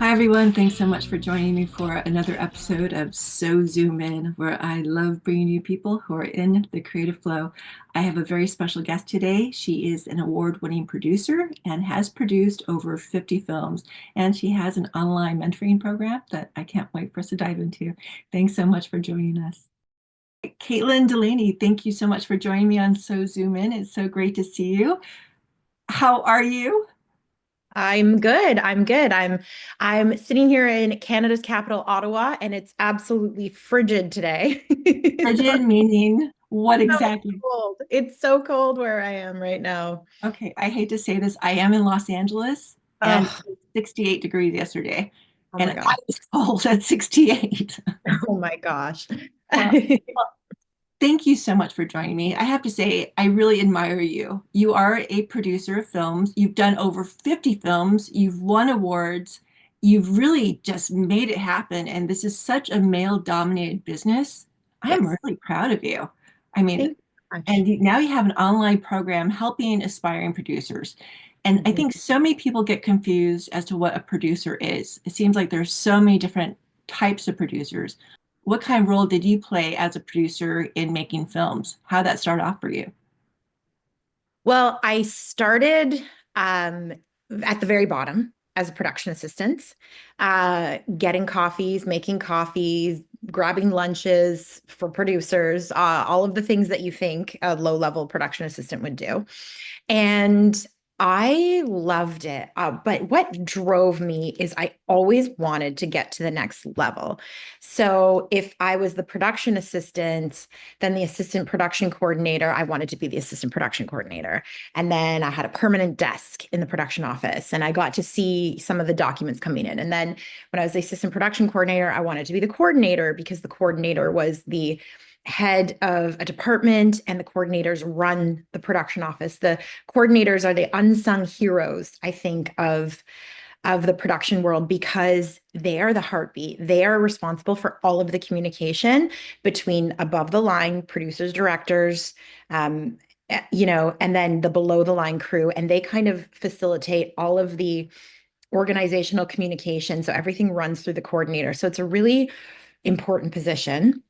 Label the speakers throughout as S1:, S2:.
S1: Hi, everyone. Thanks so much for joining me for another episode of So Zoom In, where I love bringing you people who are in the creative flow. I have a very special guest today. She is an award-winning producer and has produced over 50 films, and she has an online mentoring program that I can't wait for us to dive into. Thanks so much for joining us. Caitlin Delaney, thank you so much for joining me on So Zoom In. It's so great to see you. How are you?
S2: I'm good. I'm good. I'm sitting here in Canada's capital, Ottawa, and it's absolutely frigid today. So
S1: Frigid meaning what
S2: it's so
S1: exactly?
S2: cold. It's so cold where I am right now.
S1: Okay, I hate to say this. I am in Los Angeles and it
S2: Oh,
S1: was 68 degrees yesterday,
S2: oh
S1: and
S2: my
S1: I
S2: gosh.
S1: was cold at 68.
S2: Oh my gosh.
S1: Well, thank you so much for joining me. I have to say, I really admire you. You are a producer of films. You've done over 50 films. You've won awards. You've really just made it happen. And this is such a male-dominated business. I'm
S2: Yes.
S1: really proud of you. I mean,
S2: Thank you so much.
S1: and now you have an online program helping aspiring producers. And I
S2: Mhm.
S1: think so many people get confused as to what a producer is. It seems like there's so many different types of producers. What kind of role did you play as a producer in making films? How did that start off for you?
S2: Well, I started um, at the very bottom as a production assistant, getting coffees, making coffees, grabbing lunches for producers, all of the things that you think a low-level production assistant would do. And I loved it. But what drove me is I always wanted to get to the next level. So if I was the production assistant, then the assistant production coordinator, I wanted to be the assistant production coordinator. And then I had a permanent desk in the production office and I got to see some of the documents coming in. And then when I was the assistant production coordinator, I wanted to be the coordinator because the coordinator was the head of a department and the coordinators run the production office. The coordinators are the unsung heroes, I think, of the production world because they are the heartbeat. They are responsible for all of the communication between above the line producers, directors, um, and then the below the line crew. And they kind of facilitate all of the organizational communication. So everything runs through the coordinator. So it's a really important position.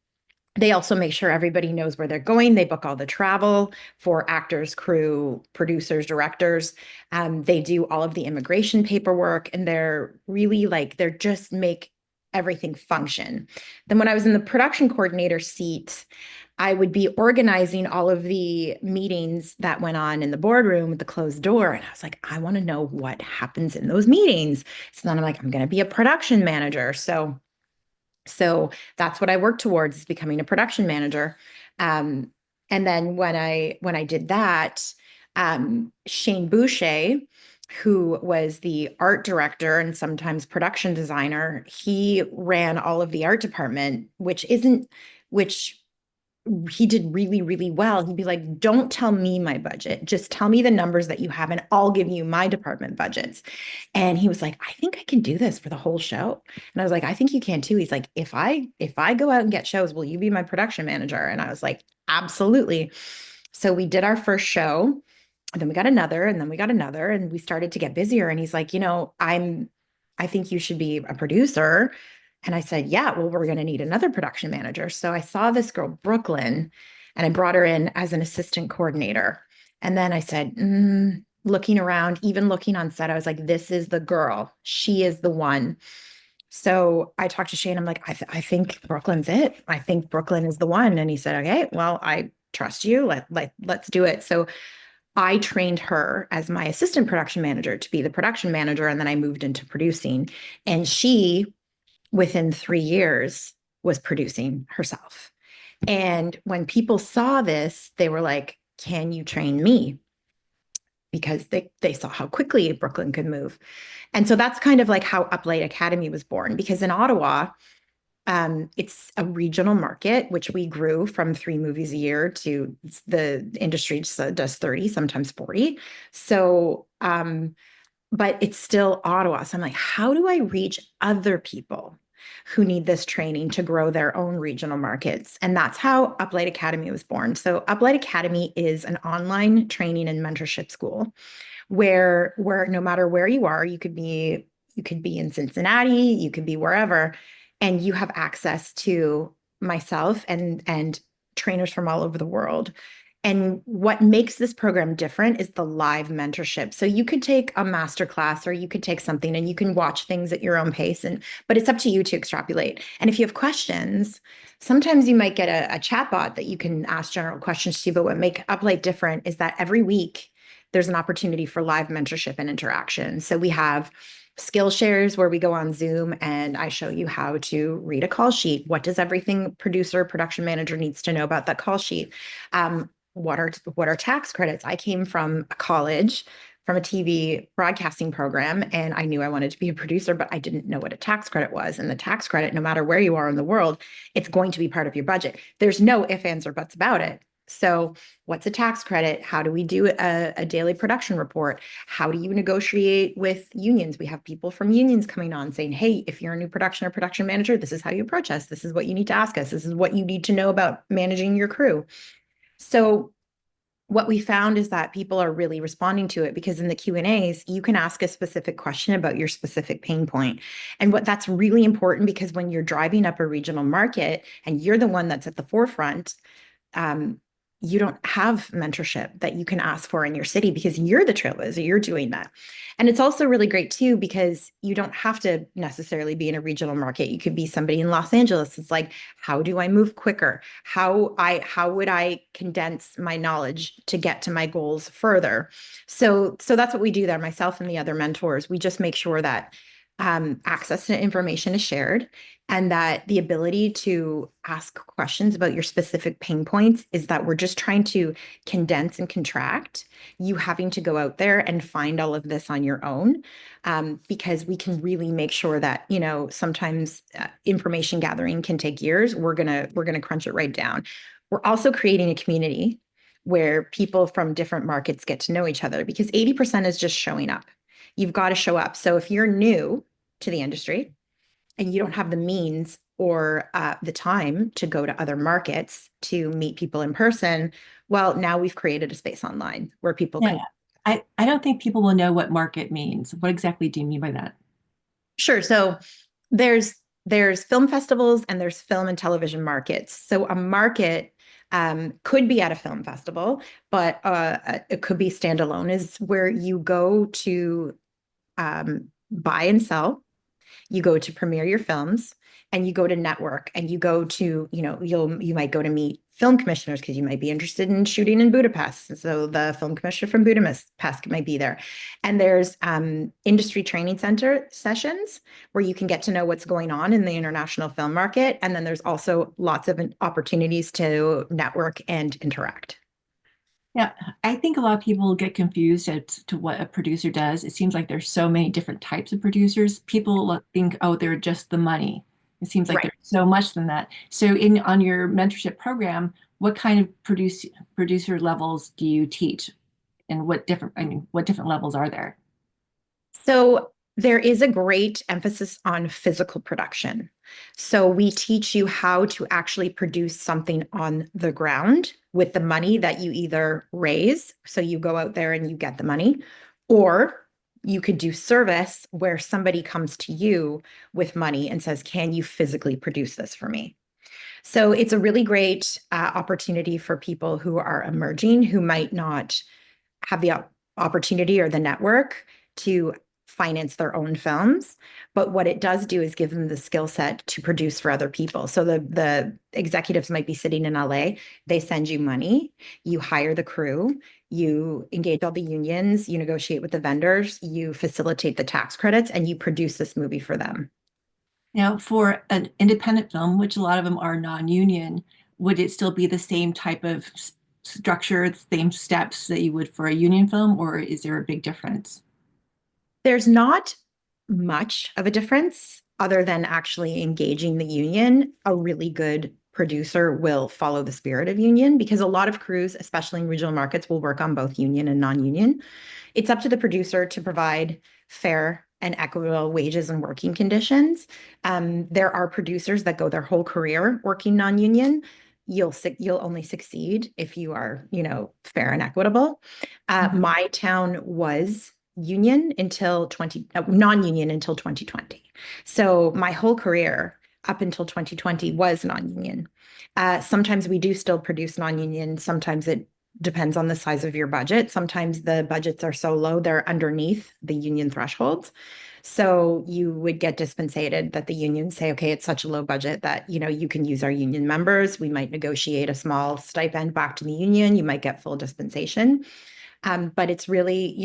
S2: They also make sure everybody knows where they're going. They book all the travel for actors, crew, producers, directors. They do all of the immigration paperwork, and they're just make everything function. Then, when I was in the production coordinator seat, I would be organizing all of the meetings that went on in the boardroom with the closed door. And I was like, I want to know what happens in those meetings. So then I'm like, I'm going to be a production manager. So that's what I worked towards is becoming a production manager. Um, and then when I did that, Shane Boucher, who was the art director and sometimes production designer, he ran all of the art department, which he did really, really well. He'd be like, don't tell me my budget. Just tell me the numbers that you have, and I'll give you my department budgets. And he was like, I think I can do this for the whole show. And I was like, I think you can too. He's like, if I go out and get shows, will you be my production manager? And I was like, absolutely. So we did our first show, and then we got another, and then we got another, and we started to get busier. And he's like, I think you should be a producer. And I said, yeah, well, we're going to need another production manager. So I saw this girl, Brooklyn, and I brought her in as an assistant coordinator. And then I said, looking around, even looking on set, I was like, this is the girl. She is the one. So I talked to Shane. I'm like, I think Brooklyn's it. I think Brooklyn is the one. And he said, okay, well, I trust you. Let's do it. So I trained her as my assistant production manager to be the production manager. And then I moved into producing. And she, within 3 years, was producing herself. And when people saw this, they were like, can you train me? Because they saw how quickly Brooklyn could move. And so that's kind of like how Uplight Academy was born. Because in Ottawa, it's a regional market, which we grew from 3 movies a year to the industry does 30, sometimes 40. So, but it's still Ottawa. So I'm like, how do I reach other people who need this training to grow their own regional markets? And that's how Uplight Academy was born. So Uplight Academy is an online training and mentorship school where no matter where you are, you could be You could be in Cincinnati, you could be wherever, and you have access to myself and trainers from all over the world. And what makes this program different is the live mentorship. So you could take a master class or you could take something and you can watch things at your own pace. But it's up to you to extrapolate. And if you have questions, sometimes you might get a chat bot that you can ask general questions to. But what make Uplight different is that every week there's an opportunity for live mentorship and interaction. So we have skill shares where we go on Zoom and I show you how to read a call sheet. What does everything producer, production manager needs to know about that call sheet? What are tax credits? I came from a college, from a TV broadcasting program, and I knew I wanted to be a producer, but I didn't know what a tax credit was. And the tax credit, no matter where you are in the world, it's going to be part of your budget. There's no ifs, ands, or buts about it. So what's a tax credit? How do we do a daily production report? How do you negotiate with unions? We have people from unions coming on saying, hey, if you're a new production or production manager, this is how you approach us. This is what you need to ask us. This is what you need to know about managing your crew. So what we found is that people are really responding to it because in the Q&As, you can ask a specific question about your specific pain point. And what that's really important because when you're driving up a regional market and you're the one that's at the forefront, you don't have mentorship that you can ask for in your city because you're the trailblazer, you're doing that. And it's also really great too, because you don't have to necessarily be in a regional market. You could be somebody in Los Angeles. It's like, how do I move quicker? How would I condense my knowledge to get to my goals further? So that's what we do there, myself and the other mentors. We just make sure that access to information is shared and that the ability to ask questions about your specific pain points is that we're just trying to condense and contract you having to go out there and find all of this on your own, because we can really make sure that, sometimes information gathering can take years. We're gonna crunch it right down. We're also creating a community where people from different markets get to know each other because 80% is just showing up. You've got to show up. So if you're new to the industry and you don't have the means or the time to go to other markets to meet people in person, well, now we've created a space online where people
S1: Yeah.
S2: can.
S1: I don't think people will know what market means. What exactly do you mean by that?
S2: Sure. So there's film festivals and there's film and television markets. So a market could be at a film festival, but it could be standalone, is where you go to buy and sell, you go to premiere your films, and you go to network, and you go to, you might go to meet film commissioners because you might be interested in shooting in Budapest. So the film commissioner from Budapest might be there. And there's industry training center sessions where you can get to know what's going on in the international film market. And then there's also lots of opportunities to network and interact.
S1: Yeah, I think a lot of people get confused as to what a producer does. It seems like there's so many different types of producers. People think, oh, they're just the money. It seems like
S2: Right.
S1: there's so much than that. So in on your mentorship program, what kind of producer levels do you teach? And what different levels are there?
S2: So there is a great emphasis on physical production. So we teach you how to actually produce something on the ground with the money that you either raise, so you go out there and you get the money, or you could do service where somebody comes to you with money and says, can you physically produce this for me? So it's a really great opportunity for people who are emerging, who might not have the opportunity or the network to finance their own films. But what it does do is give them the skill set to produce for other people. So the executives might be sitting in LA, they send you money, you hire the crew, you engage all the unions, you negotiate with the vendors, you facilitate the tax credits, and you produce this movie for them.
S1: Now, for an independent film, which a lot of them are non-union, would it still be the same type of structure, the same steps that you would for a union film, or is there a big difference?
S2: There's not much of a difference other than actually engaging the union. A really good producer will follow the spirit of union because a lot of crews, especially in regional markets, will work on both union and non-union. It's up to the producer to provide fair and equitable wages and working conditions. There are producers that go their whole career working non-union. You'll only succeed if you are, fair and equitable. My town was union until non-union until 2020. So my whole career up until 2020 was non-union. Sometimes we do still produce non-union. Sometimes it depends on the size of your budget. Sometimes the budgets are so low, they're underneath the union thresholds. So you would get dispensated that the unions say, okay, it's such a low budget that, you can use our union members. We might negotiate a small stipend back to the union. You might get full dispensation. But it's really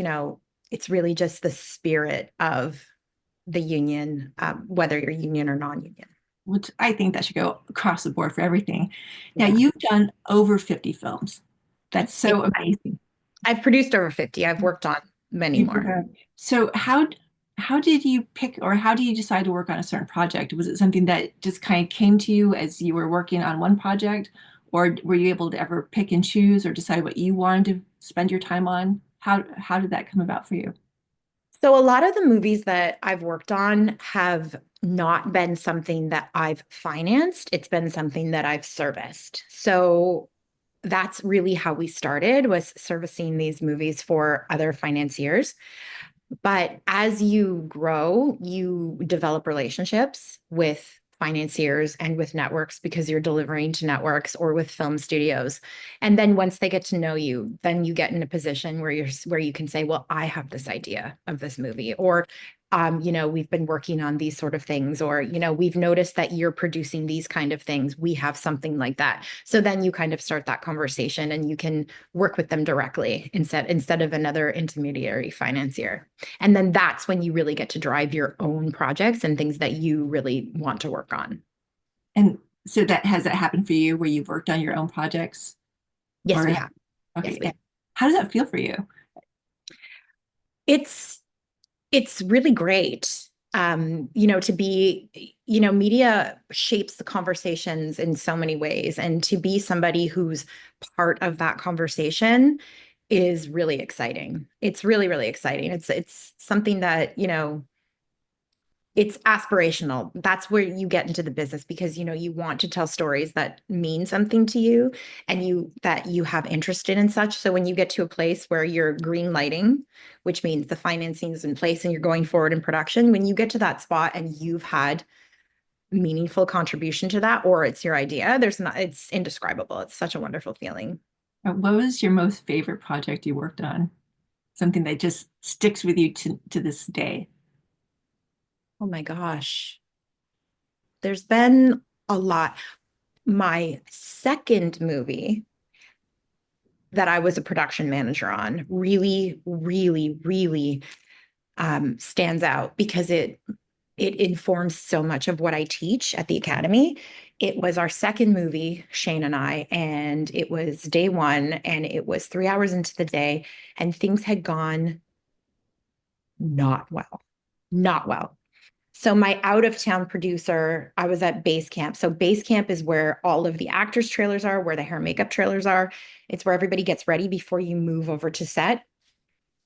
S2: just the spirit of the union, whether you're union or non-union.
S1: Which I think that should go across the board for everything. Now,
S2: Yeah.
S1: you've done over 50 films. That's so amazing.
S2: I've produced over 50. I've worked on many
S1: You
S2: more.
S1: have. So how did you pick, or how do you decide to work on a certain project? Was it something that just kind of came to you as you were working on one project, or were you able to ever pick and choose or decide what you wanted to spend your time on? How did that come about for you?
S2: So a lot of the movies that I've worked on have not been something that I've financed. It's been something that I've serviced. So that's really how we started, was servicing these movies for other financiers. But as you grow, you develop relationships with financiers and with networks because you're delivering to networks or with film studios. And then once they get to know you, then you get in a position where you can say, well, I have this idea of this movie, or we've been working on these sort of things, or, we've noticed that you're producing these kind of things. We have something like that. So then you kind of start that conversation and you can work with them directly instead of another intermediary financier. And then that's when you really get to drive your own projects and things that you really want to work on.
S1: And so that has that happened for you where you've worked on your own projects?
S2: Yes,
S1: Or
S2: we have. Yes,
S1: okay,
S2: we have.
S1: how does that feel for you?
S2: It's it's really great. To be, media shapes the conversations in so many ways. And to be somebody who's part of that conversation is really exciting. It's really, really exciting. It's something that, it's aspirational. That's where you get into the business because you want to tell stories that mean something to you and you have interest in and such. So when you get to a place where you're green lighting, which means the financing is in place and you're going forward in production, when you get to that spot and you've had meaningful contribution to that, or it's your idea, it's indescribable. It's such a wonderful feeling.
S1: What was your most favorite project you worked on? Something that just sticks with you to this day?
S2: Oh my gosh. There's been a lot. My second movie that I was a production manager on really, really, really stands out because it informs so much of what I teach at the academy. It was our second movie, Shane and I, and it was day one, and it was 3 hours into the day, and things had gone not well, not well. So my out of town producer, I was at base camp. So base camp is where all of the actors' trailers are, where the hair and makeup trailers are. It's where everybody gets ready before you move over to set.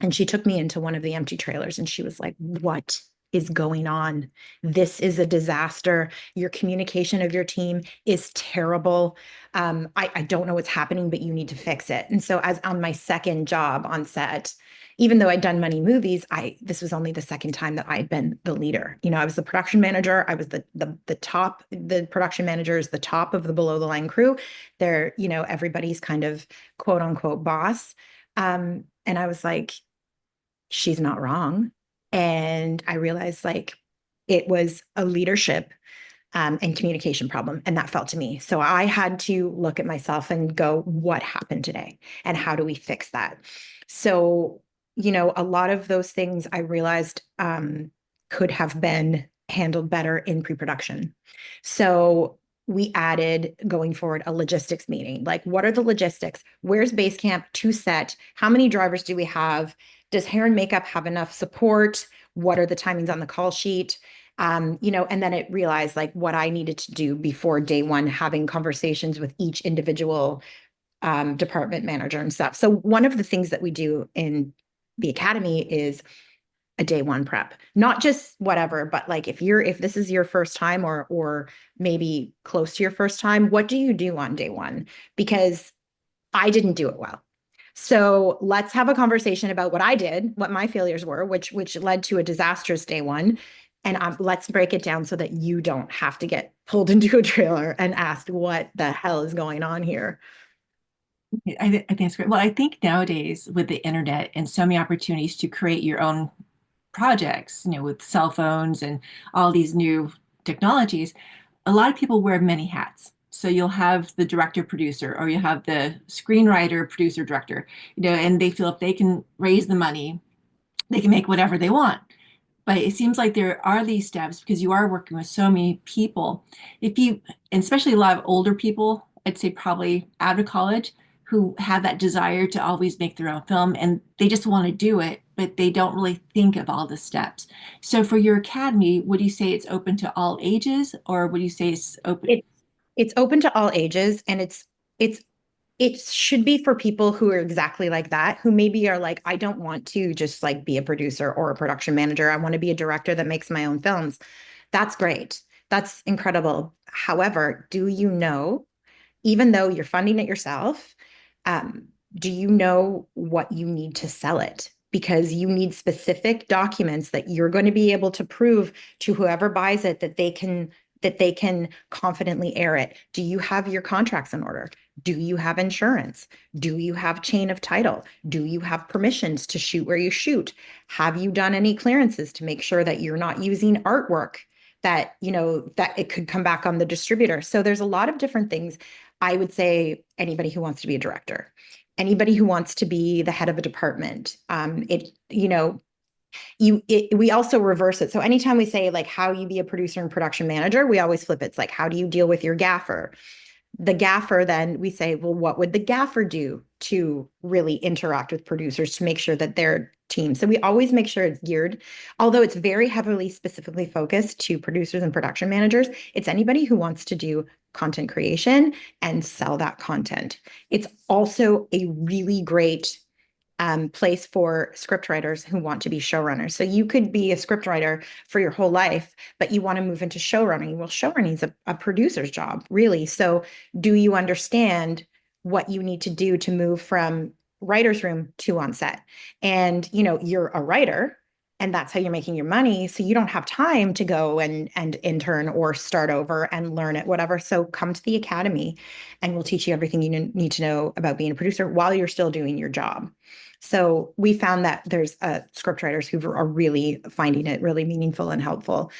S2: And she took me into one of the empty trailers and she was like, what is going on? This is a disaster. Your communication of your team is terrible. I don't know what's happening, but you need to fix it. And so as on my second job on set, even though I'd done many movies, this was only the second time that I had been the leader. I was the production manager. I was the production manager is the top of the below the line crew. They're, everybody's kind of quote unquote boss. And I was like, she's not wrong. And I realized like it was a leadership and communication problem. And that felt to me. So I had to look at myself and go, what happened today? And how do we fix that? So, a lot of those things I realized could have been handled better in pre-production. So we added going forward a logistics meeting. Like, what are the logistics? Where's base camp to set? How many drivers do we have? Does hair and makeup have enough support? What are the timings on the call sheet? And then it realized like what I needed to do before day one, having conversations with each individual department manager and stuff. So one of the things that we do in the academy is a day one prep, not just whatever, but like if this is your first time or maybe close to your first time, what do you do on day one? Because I didn't do it well. So let's have a conversation about what I did, what my failures were, which led to a disastrous day one. And let's break it down so that you don't have to get pulled into a trailer and asked what the hell is going on here.
S1: I think it's great. Well, I think nowadays with the internet and so many opportunities to create your own projects, with cell phones and all these new technologies, a lot of people wear many hats. So you'll have the director producer, or you have the screenwriter, producer, director, and they feel if they can raise the money, they can make whatever they want. But it seems like there are these steps because you are working with so many people. If you, and especially a lot of older people, I'd say probably out of college, who have that desire to always make their own film and they just want to do it, but they don't really think of all the steps. So for your academy, would you say it's open to all ages, or would you say it's open?
S2: It's it's open to all ages, and it's it should be for people who are exactly like that, who maybe are like, I don't want to just like be a producer or a production manager. I want to be a director that makes my own films. That's great. That's incredible. However, do you know, even though you're funding it yourself, um, do you know what you need to sell it? Because you need specific documents that you're going to be able to prove to whoever buys it that they can confidently air it. Do you have your contracts in order? Do you have insurance? Do you have chain of title? Do you have permissions to shoot where you shoot? Have you done any clearances to make sure that you're not using artwork that it could come back on the distributor? So there's a lot of different things. I would say anybody who wants to be a director, anybody who wants to be the head of a department, we also reverse it. So anytime we say like how you be a producer and production manager, we always flip it. It's like, how do you deal with your gaffer? The gaffer, then we say, well, what would the gaffer do to really interact with producers to make sure that their team? So we always make sure it's geared, although it's very heavily specifically focused to producers and production managers. It's anybody who wants to do content creation and sell that content. It's also a really great place for scriptwriters who want to be showrunners. So you could be a scriptwriter for your whole life, but you want to move into showrunning. Well, showrunning is a producer's job, really. So do you understand what you need to do to move from writer's room to on set? And you're a writer, and that's how you're making your money. So you don't have time to go and intern or start over and learn it, whatever. So come to the academy and we'll teach you everything you need to know about being a producer while you're still doing your job. So we found that there's scriptwriters who are really finding it really meaningful and helpful,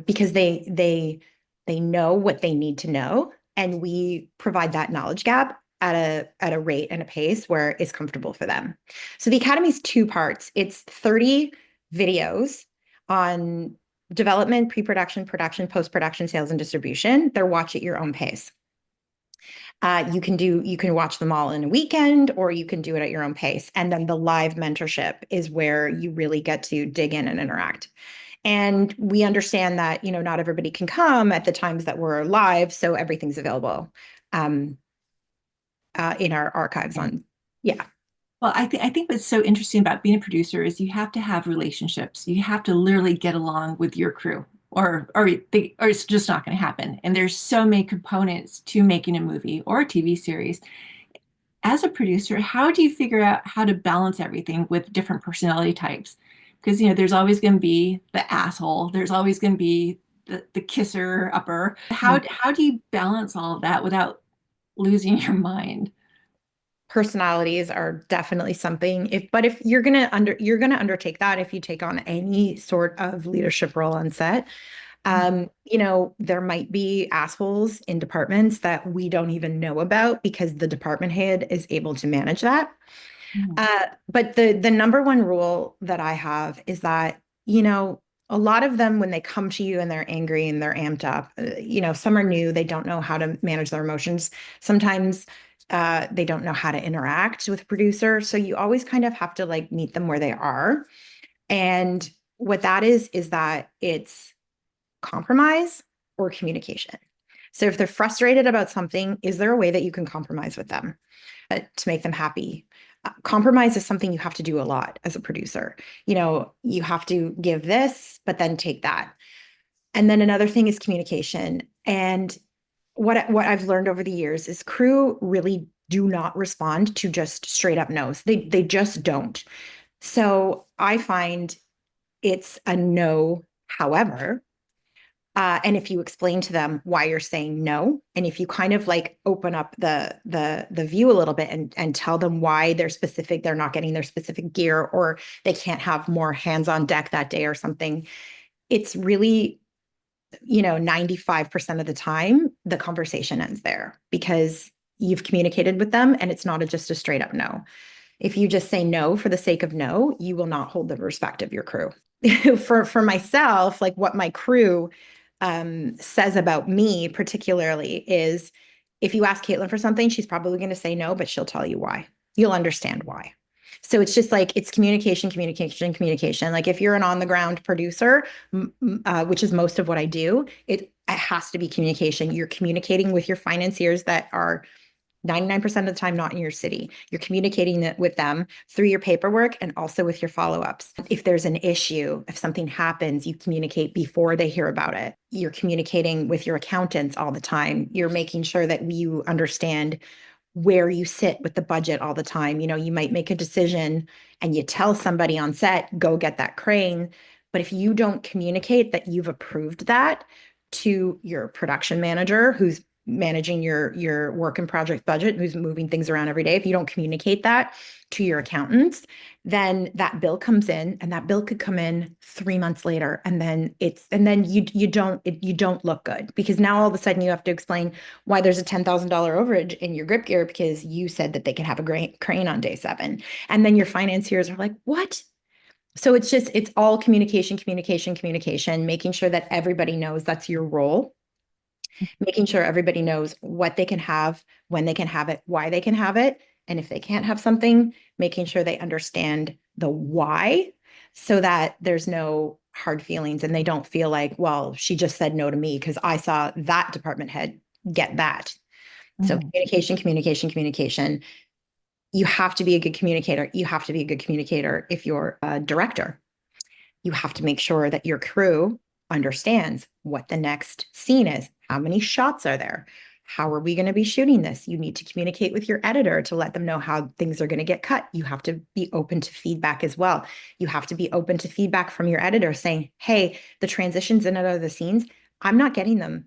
S2: because they know what they need to know, and we provide that knowledge gap at a rate and a pace where it's comfortable for them. So the academy's two parts. It's 30 videos on development, pre-production, production, post-production, sales, and distribution. They're watch at your own pace. You can watch them all in a weekend, or you can do it at your own pace. And then the live mentorship is where you really get to dig in and interact. And we understand that, not everybody can come at the times that we're live, so everything's available in our archives yeah.
S1: Well, I think what's so interesting about being a producer is you have to have relationships. You have to literally get along with your crew, or it's just not going to happen. And there's so many components to making a movie or a TV series. As a producer, how do you figure out how to balance everything with different personality types? Because there's always going to be the asshole. There's always going to be the kisser upper. How do you balance all of that without losing your mind?
S2: Personalities are definitely something. If you're gonna undertake that, if you take on any sort of leadership role on set, there might be assholes in departments that we don't even know about because the department head is able to manage that.
S1: Mhm.
S2: But the number one rule that I have is that, a lot of them, when they come to you and they're angry and they're amped up, some are new, they don't know how to manage their emotions. Sometimes they don't know how to interact with a producer. So you always kind of have to like meet them where they are. And what that is that it's compromise or communication. So if they're frustrated about something, is there a way that you can compromise with them to make them happy? Compromise is something you have to do a lot as a producer. You have to give this, but then take that. And then another thing is communication. And what I've learned over the years is crew really do not respond to just straight up no's. They just don't. So I find it's a no, however. And if you explain to them why you're saying no, and if you kind of like open up the view a little bit and tell them why they're not getting their specific gear, or they can't have more hands on deck that day or something, it's really, 95% of the time, the conversation ends there because you've communicated with them and it's not just a straight up no. If you just say no for the sake of no, you will not hold the respect of your crew. For myself, like what my crew says about me particularly is, if you ask Caitlin for something, she's probably going to say no, but she'll tell you why. You'll understand why. So it's just like, it's communication, communication, communication. Like if you're an on the ground producer, which is most of what I do, it has to be communication. You're communicating with your financiers that are 99% of the time not in your city. You're communicating with them through your paperwork and also with your follow-ups. If there's an issue, if something happens, you communicate before they hear about it. You're communicating with your accountants all the time. You're making sure that you understand where you sit with the budget all the time. You might make a decision and you tell somebody on set, go get that crane. But if you don't communicate that you've approved that to your production manager, who's managing your work and project budget, who's moving things around every day, if you don't communicate that to your accountants, then that bill comes in, and that bill could come in 3 months later, and then you don't look good, because now all of a sudden you have to explain why there's a $10,000 overage in your grip gear because you said that they could have a crane on day 7, and then your financiers are like, what? So it's all communication, communication, communication, making sure that everybody knows that's your role, making sure everybody knows what they can have, when they can have it, why they can have it. And if they can't have something, making sure they understand the why, so that there's no hard feelings and they don't feel like, well, she just said no to me because I saw that department head get that. So communication, communication, communication. You have to be a good communicator. You have to be a good communicator if you're a director. You have to make sure that your crew understands what the next scene is. How many shots are there? How are we going to be shooting this? You need to communicate with your editor to let them know how things are going to get cut. You have to be open to feedback as well. You have to be open to feedback from your editor saying, hey, the transitions in and out of the scenes, I'm not getting them.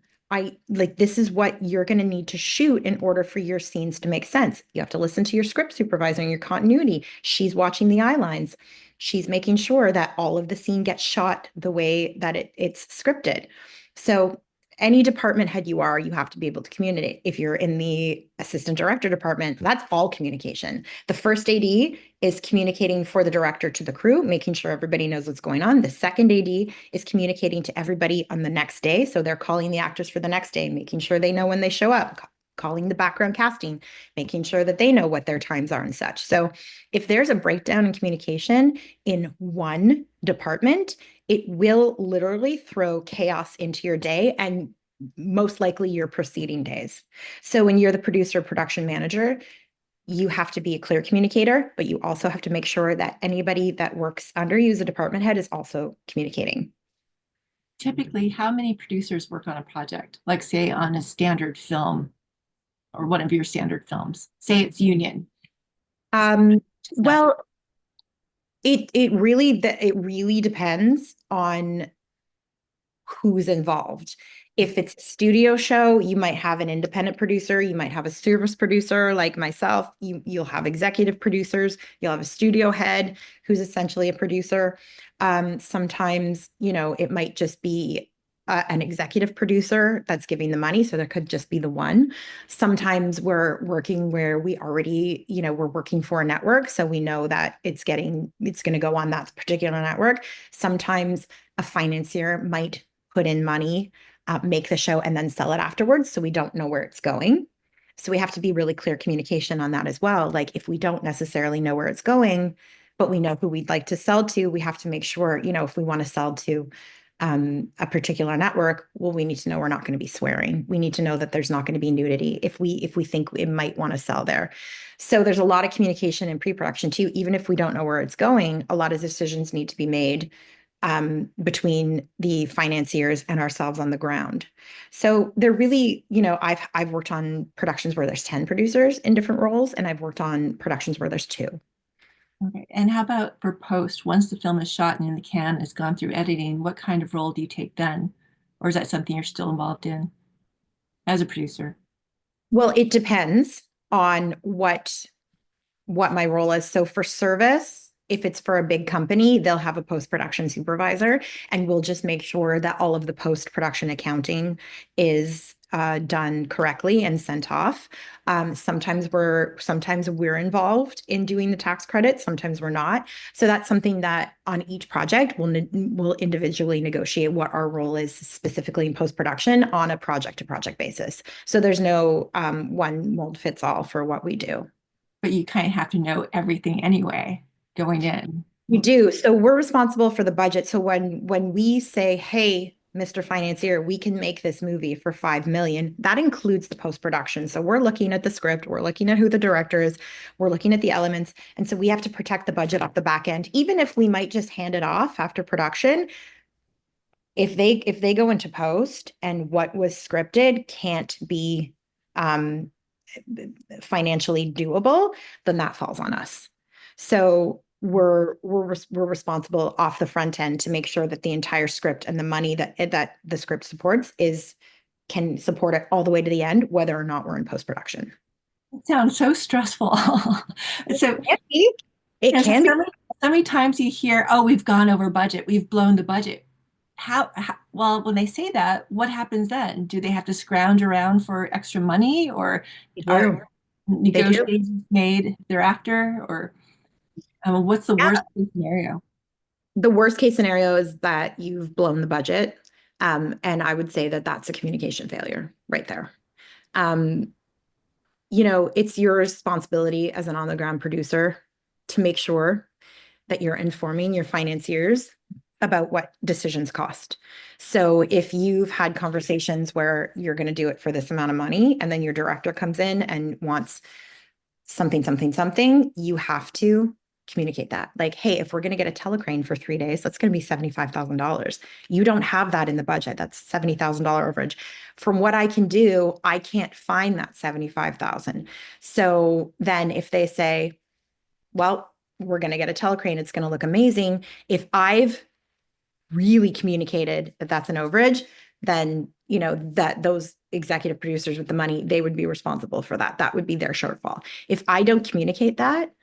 S2: This is what you're going to need to shoot in order for your scenes to make sense. You have to listen to your script supervisor and your continuity. She's watching the eye lines. She's making sure that all of the scene gets shot the way that it's scripted. So any department head you have to be able to communicate. If you're in the assistant director department, that's all communication. The first AD is communicating for the director to the crew, making sure everybody knows what's going on. The second AD is communicating to everybody on the next day. So they're calling the actors for the next day, making sure they know when they show up, calling the background casting, making sure that they know what their times are and such. So if there's a breakdown in communication in one department, it will literally throw chaos into your day and most likely your preceding days. So when you're the producer, production manager, you have to be a clear communicator, but you also have to make sure that anybody that works under you as a department head is also communicating.
S1: Typically, how many producers work on a project? Like say on a standard film or one of your standard films, say it's union.
S2: Well, it really depends on who's involved. If it's a studio show, you might have an independent producer, you might have a service producer like myself, you'll have executive producers, you'll have a studio head who's essentially a producer. Sometimes, it might just be an executive producer that's giving the money. So there could just be the one. Sometimes we're working where we already, we're working for a network. So we know that it's going to go on that particular network. Sometimes a financier might put in money, make the show, and then sell it afterwards. So we don't know where it's going. So we have to be really clear communication on that as well. Like if we don't necessarily know where it's going, but we know who we'd like to sell to, we have to make sure, if we want to sell to a particular network, well, we need to know we're not going to be swearing. We need to know that there's not going to be nudity if we think it might want to sell there. So there's a lot of communication in pre-production too. Even if we don't know where it's going, a lot of decisions need to be made between the financiers and ourselves on the ground. So they're really, I've worked on productions where there's 10 producers in different roles, and I've worked on productions where there's two.
S1: Okay. And how about for post? Once the film is shot and in the can, has gone through editing, what kind of role do you take then? Or is that something you're still involved in as a producer?
S2: Well, it depends on what my role is. So for service, if it's for a big company, they'll have a post-production supervisor, and we'll just make sure that all of the post-production accounting is done correctly and sent off. Sometimes we're involved in doing the tax credit, sometimes we're not. So that's something that on each project we'll individually negotiate what our role is specifically in post-production on a project-to-project basis. So there's no one mold fits all for what we do.
S1: But you kind of have to know everything anyway going in.
S2: We do. So we're responsible for the budget. So when we say, "Hey, Mr. Financier, we can make this movie for 5 million," that includes the post-production. So we're looking at the script, we're looking at who the director is, we're looking at the elements. And so we have to protect the budget off the back end, even if we might just hand it off after production. If they go into post and what was scripted can't be financially doable, then that falls on us. So we're responsible off the front end to make sure that the entire script and the money that the script supports can support it all the way to the end, whether or not we're in post production.
S1: It sounds so stressful. So,
S2: It can be. It
S1: so
S2: can be.
S1: many times you hear, "Oh, we've gone over budget, we've blown the budget." Well, when they say that, what happens then? Do they have to scrounge around for extra money, or
S2: They do.
S1: are
S2: They do.
S1: negotiations made thereafter? Or what's the
S2: Yeah.
S1: worst case scenario?
S2: The worst case scenario is that you've blown the budget. And I would say that that's a communication failure right there. Um, it's your responsibility as an on the ground producer to make sure that you're informing your financiers about what decisions cost. So if you've had conversations where you're going to do it for this amount of money, and then your director comes in and wants something, something, something, you have to communicate that. Like, "Hey, if we're going to get a telecrane for 3 days, that's going to be $75,000. You don't have that in the budget. That's $70,000 overage. From what I can do, I can't find that 75,000. So then if they say, "Well, we're going to get a telecrane, it's going to look amazing." If I've really communicated that that's an overage, then that those executive producers with the money, they would be responsible for that. That would be their shortfall. If I don't communicate that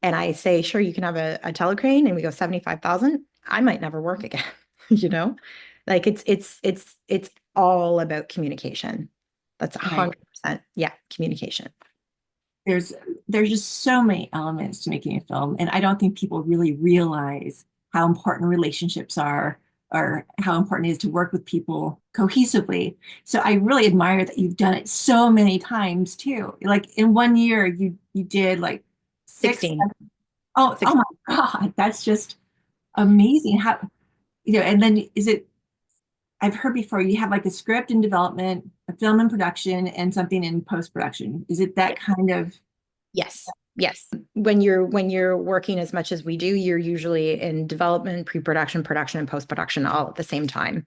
S2: and I say, "Sure, you can have a telecrane," and we go 75,000, I might never work again. you know, like it's all about communication. That's
S1: Right.
S2: 100%. Yeah, communication.
S1: there's there's just so many elements to making a film, and I don't think people really realize how important relationships are, or how important it is to work with people cohesively. So I really admire that you've done it so many times too. Like in 1 year, you did like six.
S2: 16.
S1: Oh my God, that's just amazing. How, and then is it? I've heard before you have like a script in development, a film in production, and something in post production. Is it that kind of?
S2: Yes. Yes. When you're working as much as we do, you're usually in development, pre-production, production, and post-production all at the same time.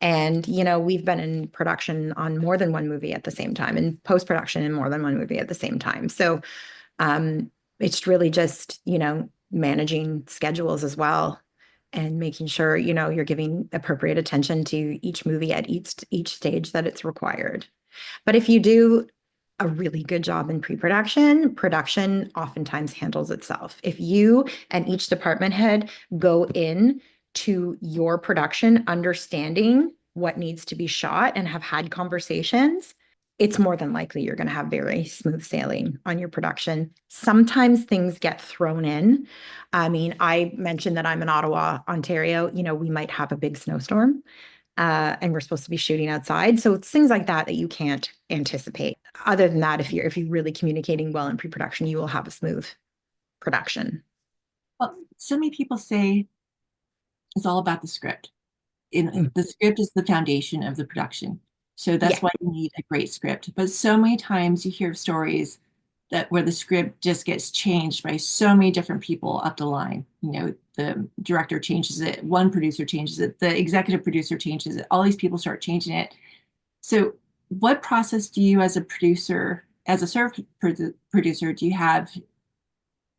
S2: And we've been in production on more than one movie at the same time, and post-production in more than one movie at the same time. So it's really just, managing schedules as well, and making sure, you're giving appropriate attention to each movie at each stage that it's required. But if you do a really good job in pre-production, production oftentimes handles itself. If you and each department head go in to your production understanding what needs to be shot and have had conversations, it's more than likely you're going to have very smooth sailing on your production. Sometimes things get thrown in. I mean, I mentioned that I'm in Ottawa, Ontario. We might have a big snowstorm, and we're supposed to be shooting outside. So it's things like that that you can't anticipate. Other than that, if you're really communicating well in pre-production, you will have a smooth production.
S1: Well, so many people say it's all about the script.
S2: Mm.
S1: The script is the foundation of the production. So
S2: Yeah.
S1: that's why you need a great script. But so many times you hear stories that where the script just gets changed by so many different people up the line. You know, the director changes it, one producer changes it, the executive producer changes it, all these people start changing it. So what process do you as a producer, as a producer, do you have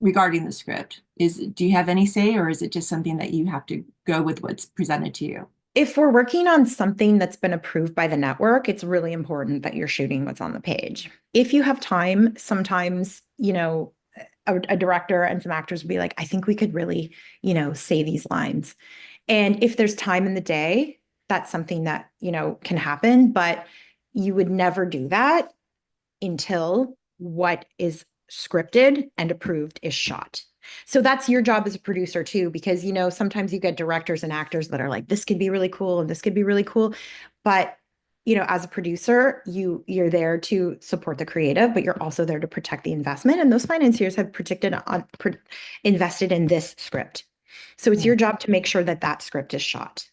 S1: regarding the script? Do you have any say, or is it just something that you have to go with what's presented to you?
S2: If we're working on something that's been approved by the network, it's really important that you're shooting what's on the page. If you have time, sometimes, a director and some actors will be like, I think we could really, say these lines. And if there's time in the day, that's something that, can happen, but you would never do that until what is scripted and approved is shot. So that's your job as a producer too, because sometimes you get directors and actors that are like, this could be really cool and this could be really cool. But as a producer, you're there to support the creative, but you're also there to protect the investment. And those financiers have invested in this script. So it's your job to make sure that that script is shot.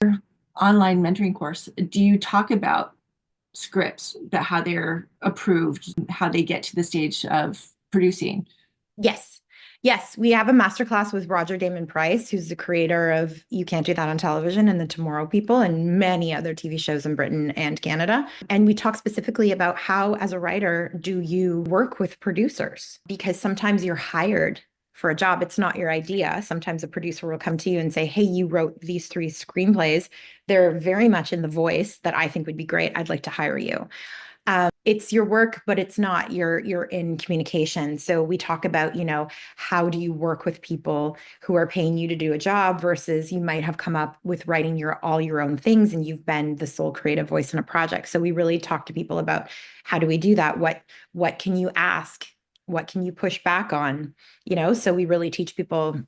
S1: Online mentoring course, do you talk about scripts, that how they're approved, how they get to the stage of producing?
S2: Yes. Yes, we have a masterclass with Roger Damon Price, who's the creator of You Can't Do That on Television and The Tomorrow People and many other TV shows in Britain and Canada. And we talk specifically about how, as a writer, do you work with producers? Because sometimes you're hired for a job. It's not your idea. Sometimes a producer will come to you and say, hey, you wrote these 3 screenplays. They're very much in the voice that I think would be great. I'd like to hire you. It's your work, but it's not. You're in communication. So we talk about, how do you work with people who are paying you to do a job versus you might have come up with writing all your own things and you've been the sole creative voice in a project. So we really talk to people about how do we do that? What can you ask? What can you push back on? So we really teach people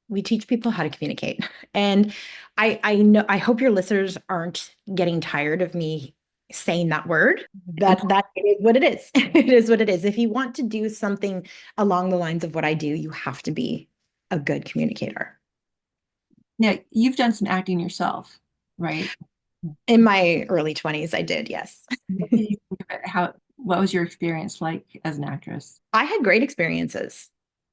S2: we teach people how to communicate. And I hope your listeners aren't getting tired of me saying that word. That it is what it is. It is what it is. If you want to do something along the lines of what I do, you have to be a good communicator.
S1: Now, you've done some acting yourself, right?
S2: In my early 20s, I did, yes.
S1: What do you think about what was your experience like as an actress?
S2: I had great experiences.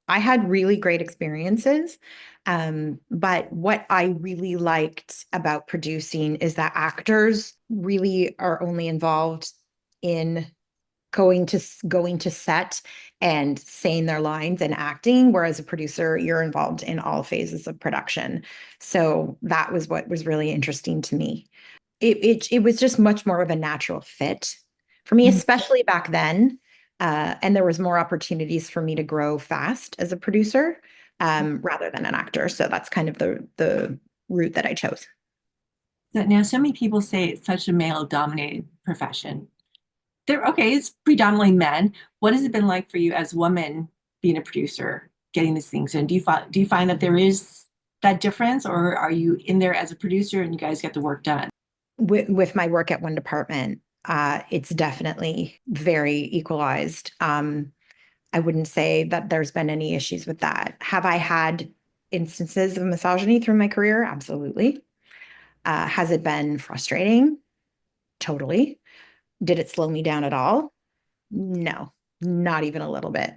S2: I had really great experiences. But what I really liked about producing is that actors really are only involved in going to set and saying their lines and acting, whereas a producer, you're involved in all phases of production. So that was what was really interesting to me. It was just much more of a natural fit for me, especially back then. And there was more opportunities for me to grow fast as a producer rather than an actor. So that's kind of the route that I chose.
S1: So now, so many people say it's such a male-dominated profession. It's predominantly men. What has it been like for you as a woman being a producer, getting these things in? Do you find that there is that difference, or are you in there as a producer and you guys get the work done?
S2: With my work at one department, it's definitely very equalized. I wouldn't say that there's been any issues with that. Have I had instances of misogyny through my career? Absolutely. Has it been frustrating? Totally. Did it slow me down at all? No, not even a little bit.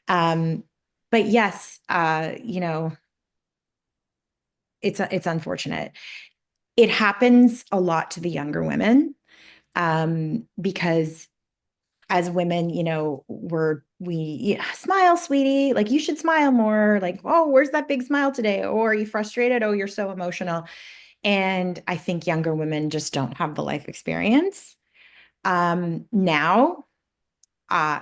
S2: But yes, it's unfortunate. It happens a lot to the younger women because as women, smile, sweetie, like you should smile more. Like, oh, where's that big smile today? Or are you frustrated? Oh, you're so emotional. And I think younger women just don't have the life experience. Now, uh,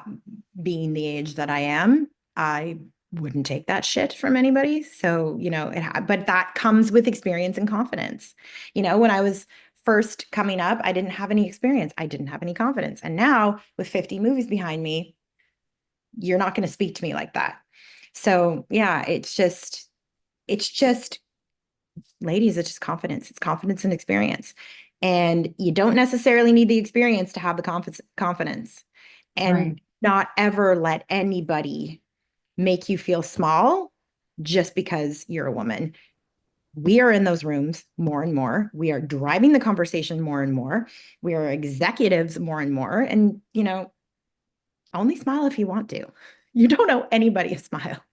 S2: being the age that I am, I wouldn't take that shit from anybody. So, but that comes with experience and confidence. When I was first coming up, I didn't have any experience. I didn't have any confidence. And now with 50 movies behind me, you're not going to speak to me like that. So yeah, it's just, ladies, it's just confidence. It's confidence and experience. And you don't necessarily need the experience to have the confidence. And
S1: Right.
S2: not ever let anybody make you feel small just because you're a woman. We are in those rooms more and more. We are driving the conversation more and more. We are executives more and more. And, Only smile if you want to. You don't owe anybody a smile.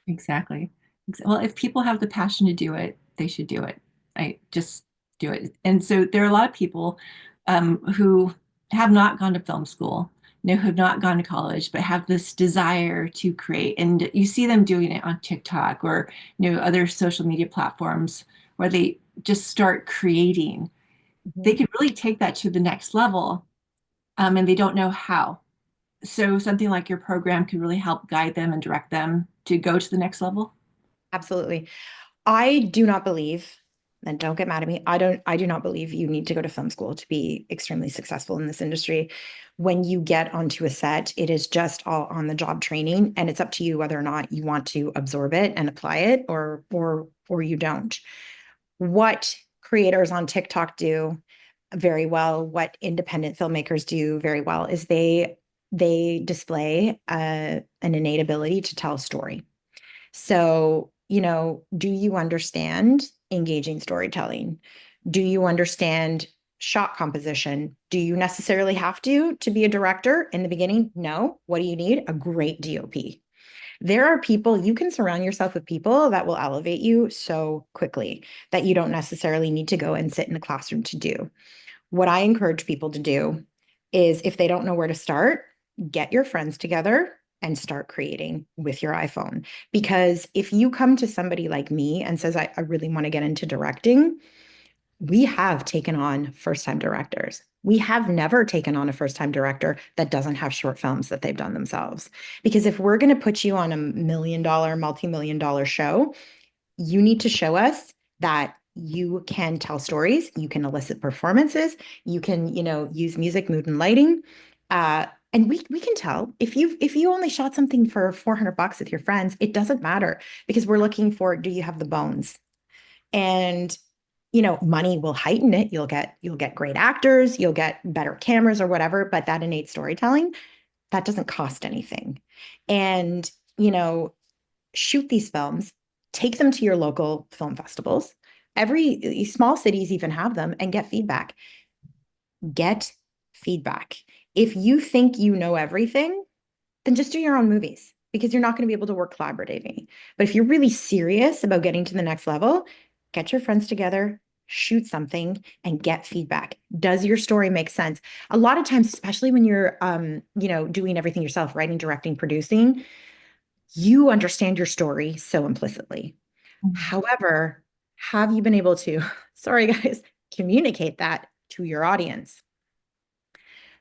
S1: Exactly. Well, if people have the passion to do it, they should do it. I just do it. And so there are a lot of people who have not gone to film school, who have not gone to college, but have this desire to create. And you see them doing it on TikTok or, other social media platforms where they just start creating. They
S2: Mhm.
S1: can really take that to the next level, and they don't know how. So something like your program could really help guide them and direct them to go to the next level.
S2: Absolutely. I do not believe, and don't get mad at me, I do not believe you need to go to film school to be extremely successful in this industry. When you get onto a set, it is just all on the job training, and it's up to you whether or not you want to absorb it and apply it or you don't. What creators on TikTok do very well, what independent filmmakers do very well is they display an innate ability to tell a story. So, do you understand engaging storytelling? Do you understand shot composition? Do you necessarily have to be a director in the beginning? No. What do you need? A great DOP. There are people, you can surround yourself with people that will elevate you so quickly that you don't necessarily need to go and sit in a classroom to do. What I encourage people to do is if they don't know where to start, get your friends together and start creating with your iPhone. Because if you come to somebody like me and says, I really want to get into directing, we have taken on first-time directors. We have never taken on a first-time director that doesn't have short films that they've done themselves. Because if we're going to put you on a $1 million, multi-million dollar show, you need to show us that you can tell stories, you can elicit performances, you can, use music, mood, and lighting. And we can tell if you only shot something for $400 with your friends, it doesn't matter because we're looking for do you have the bones? And money will heighten it. You'll get great actors, you'll get better cameras or whatever, but that innate storytelling, that doesn't cost anything. And, you know, shoot these films, take them to your local film festivals. Every small cities even have them and get feedback. Get feedback. If you think you know everything, then just do your own movies because you're not going to be able to work collaboratively. But if you're really serious about getting to the next level, get your friends together, shoot something and get feedback. Does your story make sense? A lot of times, especially when you're doing everything yourself, writing, directing, producing, you understand your story so implicitly. However, have you been able to, sorry guys, communicate that to your audience?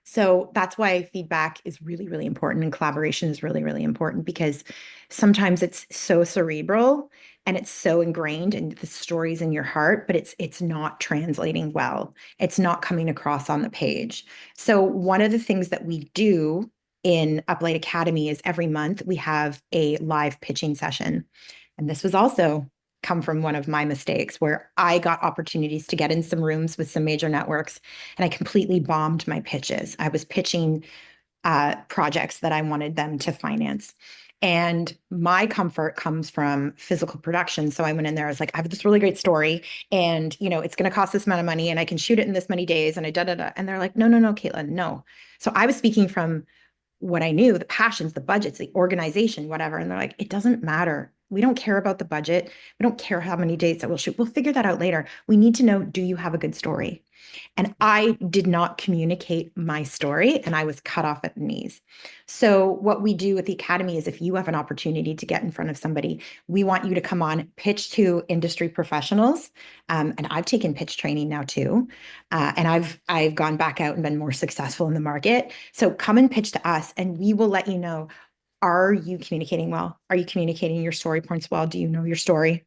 S2: So that's why feedback is really, really important and collaboration is really, really important because sometimes it's so cerebral and it's so ingrained and the stories in your heart, but it's not translating well. It's not coming across on the page. So one of the things that we do in Uplight Academy is every month we have a live pitching session. And this was also come from one of my mistakes where I got opportunities to get in some rooms with some major networks and I completely bombed my pitches. I was pitching projects that I wanted them to finance. And my comfort comes from physical production. So I went in there, I was like, I have this really great story and, it's going to cost this amount of money and I can shoot it in this many days and I da da da. And they're like, no, no, no, Caitlin, no. So I was speaking from what I knew, the passions, the budgets, the organization, whatever. And they're like, it doesn't matter. We don't care about the budget. We don't care how many days that we'll shoot. We'll figure that out later. We need to know, do you have a good story? And I did not communicate my story and I was cut off at the knees. So, what we do at the Academy is if you have an opportunity to get in front of somebody, we want you to come on, pitch to industry professionals. And I've taken pitch training now too. And I've gone back out and been more successful in the market. So, come and pitch to us and we will let you know, are you communicating well? Are you communicating your story points well? Do you know your story?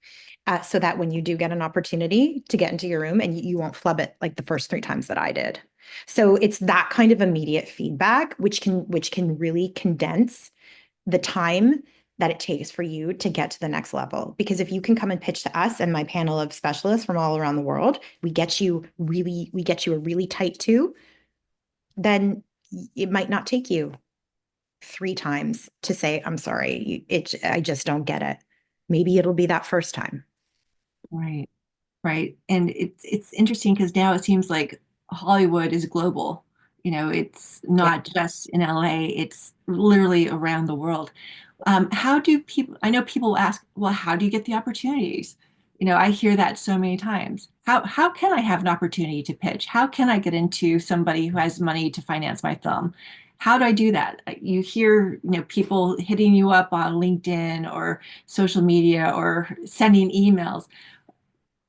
S2: So that when you do get an opportunity to get into your room and you won't flub it like the first 3 times that I did. So it's that kind of immediate feedback, which can really condense the time that it takes for you to get to the next level. Because if you can come and pitch to us and my panel of specialists from all around the world, we get you a really tight two, then it might not take you 3 times to say, I'm sorry, I just don't get it. Maybe it'll be that first time.
S1: Right, right. And it's interesting because now it seems like Hollywood is global. It's
S2: Yeah.
S1: not just in LA, it's literally around the world. How do people, I know people ask, well, how do you get the opportunities? I hear that so many times. How can I have an opportunity to pitch? How can I get into somebody who has money to finance my film? How do I do that? You hear, people hitting you up on LinkedIn or social media or sending emails.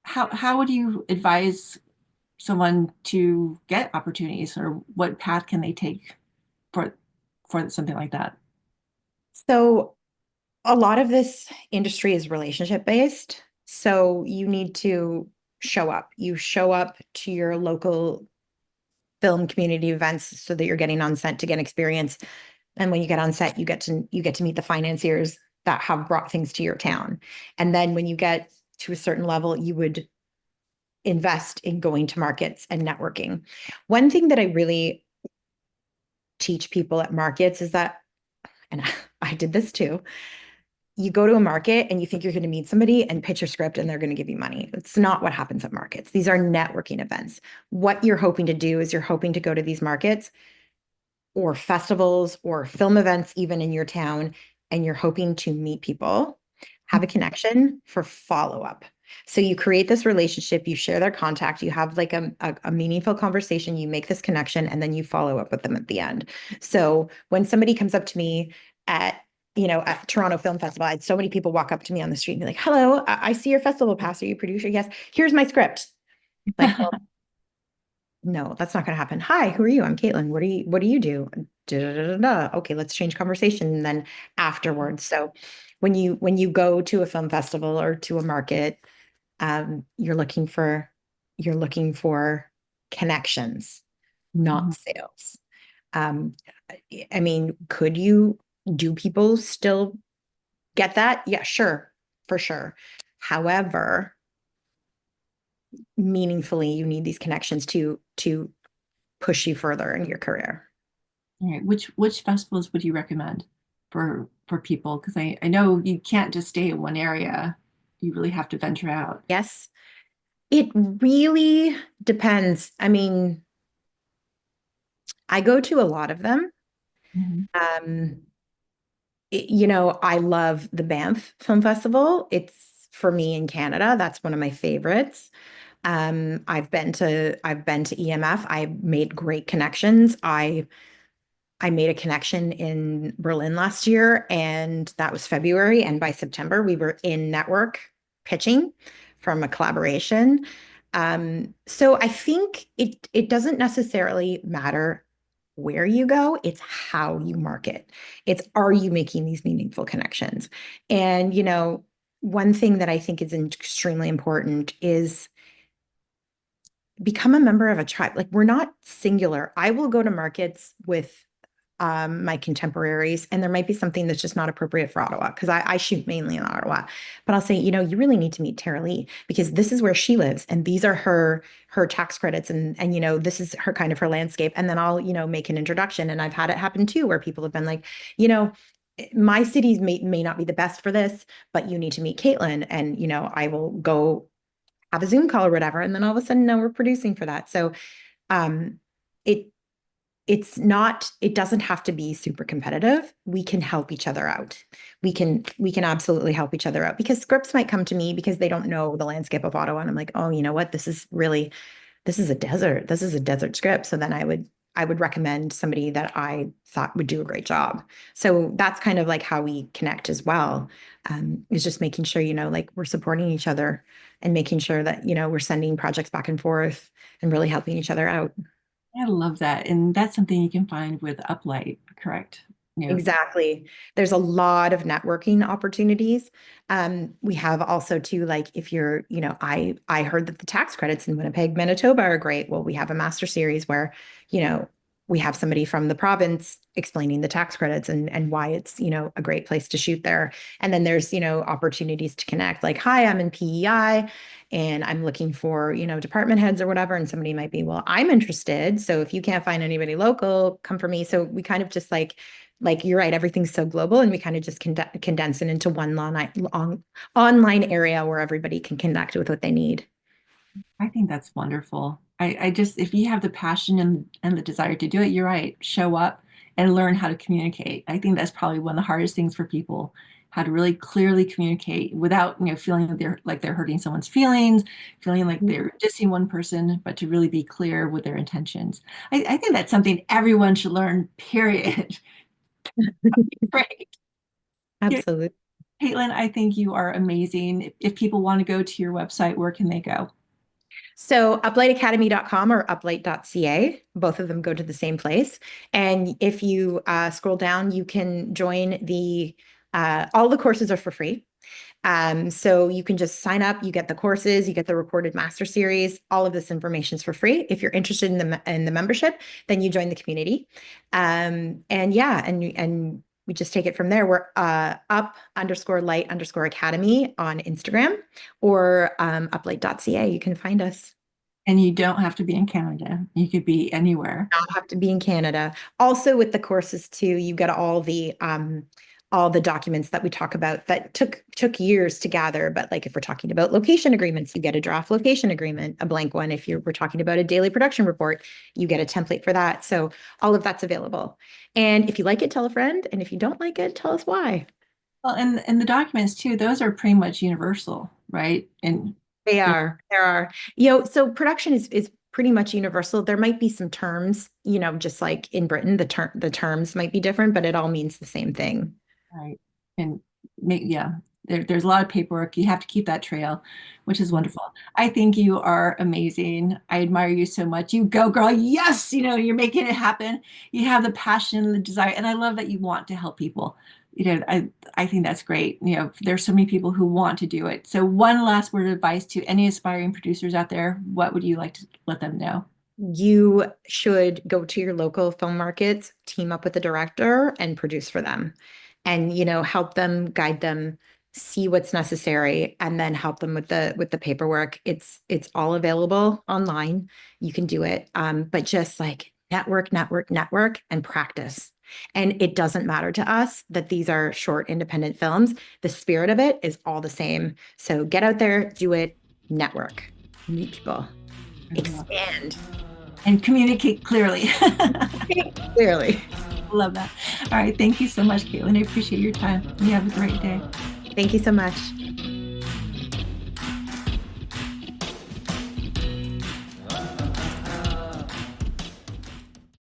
S1: How would you advise someone to get opportunities, or what path can they take for something like that?
S2: So a lot of this industry is relationship based. So you need to show up. You show up to your local film community events so that you're getting on set to get experience. And when you get on set, you get to meet the financiers that have brought things to your town. And then when you get to a certain level, you would invest in going to markets and networking. One thing that I really teach people at markets is that, and I did this too, you go to a market and you think you're going to meet somebody and pitch your script and they're going to give you money. It's not what happens at markets. These are networking events. What you're hoping to do is you're hoping to go to these markets or festivals or film events, even in your town, and you're hoping to meet people, have a connection for follow up. So you create this relationship, you share their contact, you have like a meaningful conversation, you make this connection, and then you follow up with them at the end. So when somebody comes up to me at at Toronto Film Festival, I had so many people walk up to me on the street and be like, "Hello, I see your festival pass. Are you a producer? Yes. Here's my script." Like, well, no, that's not going to happen. Hi, who are you? I'm Caitlin. What do you do? Da, da, da, da, da. Okay, let's change conversation. And then afterwards. So when you go to a film festival or to a market, you're looking for connections, not
S1: Mhm.
S2: sales. Um, I mean, do people still get that? Yeah, sure, for sure. However, meaningfully, you need these connections to push you further in your career.
S1: All right. Which festivals would you recommend for people? Because I know you can't just stay in one area. You really have to venture out.
S2: Yes, it really depends. I mean, I go to a lot of them.
S1: Mhm.
S2: Um, I love the Banff Film Festival. It's for me in Canada. That's one of my favorites. I've been to EMF. I made great connections. I made a connection in Berlin last year, and that was February. And by September, we were in network pitching from a collaboration. So I think it doesn't necessarily matter where you go, it's how you market. It's are you making these meaningful connections? And one thing that I think is extremely important is become a member of a tribe. Like we're not singular. I will go to markets with my contemporaries, and there might be something that's just not appropriate for Ottawa because I shoot mainly in Ottawa. But I'll say, you really need to meet Tara Lee because this is where she lives, and these are her tax credits, and this is her kind of her landscape. And then I'll make an introduction, and I've had it happen too, where people have been like, my cities may not be the best for this, but you need to meet Caitlin, and I will go have a Zoom call or whatever, and then all of a sudden, no, we're producing for that. So um, it it doesn't have to be super competitive. We can help each other out. We can absolutely help each other out because scripts might come to me because they don't know the landscape of Ottawa. And I'm like, oh, you know what? This is a desert. This is a desert script. So then I would recommend somebody that I thought would do a great job. So that's kind of like how we connect as well. Is just making sure, like we're supporting each other and making sure that, we're sending projects back and forth and really helping each other out.
S1: I love that, and that's something you can find with Uplight, correct? You know,
S2: Exactly. There's a lot of networking opportunities. We have also too, like if you're, I heard that the tax credits in Winnipeg, Manitoba are great. Well, we have a master series where, you know, we have somebody from the province explaining the tax credits and why it's, a great place to shoot there. And then there's, opportunities to connect, like, hi, I'm in PEI and I'm looking for, department heads or whatever. And somebody might be, well, I'm interested. So if you can't find anybody local, come for me. So we kind of just like you're right, everything's so global, and we kind of just condense it into one online area where everybody can connect with what they need.
S1: I think that's wonderful. I just, if you have the passion and the desire to do it, you're right. Show up and learn how to communicate. I think that's probably one of the hardest things for people, how to really clearly communicate without, feeling that they're hurting someone's feelings, feeling like they're dissing one person, but to really be clear with their intentions. I think that's something everyone should learn, period. Great. Yeah,
S2: Absolutely.
S1: Caitlin, I think you are amazing. If people want to go to your website, where can they go?
S2: So uplightacademy.com or uplight.ca, both of them go to the same place. And if you scroll down, you can join all the courses are for free. So you can just sign up, you get the courses, you get the recorded master series, all of this information is for free. If you're interested in the membership, then you join the community. And yeah, and we just take it from there. We're up_light_academy on Instagram or uplight.ca. You can find us.
S1: And you don't have to be in Canada. You could be anywhere.
S2: Not have to be in Canada. Also with the courses too, you get all the documents that we talk about that took years to gather. But like if we're talking about location agreements, you get a draft location agreement, a blank one. If we're talking about a daily production report, you get a template for that. So all of that's available. And if you like it, tell a friend. And if you don't like it, tell us why.
S1: Well, and the documents too, those are pretty much universal, right? And
S2: They
S1: they're
S2: are. There are. So production is pretty much universal. There might be some terms, just like in Britain, the terms might be different, but it all means the same thing.
S1: right. And yeah, there's a lot of paperwork. You have to keep that trail, which is wonderful. I think you are amazing. I admire you so much. You go, girl. Yes, you're making it happen. You have the passion, the desire, and I love that you want to help people. I think that's great. There's so many people who want to do it. So one last word of advice to any aspiring producers out there, what would you like to let them know?
S2: You should go to your local film markets, team up with a director and produce for them. And, help them, guide them, see what's necessary, and then help them with the paperwork. It's all available online. You can do it. But just like network, network, network, and practice. And it doesn't matter to us that these are short independent films. The spirit of it is all the same. So get out there, do it, network, meet people, expand.
S1: And communicate clearly.
S2: Clearly.
S1: Love that. All right. Thank you so much, Caitlin. I appreciate your time. You have a great day.
S2: Thank you so much.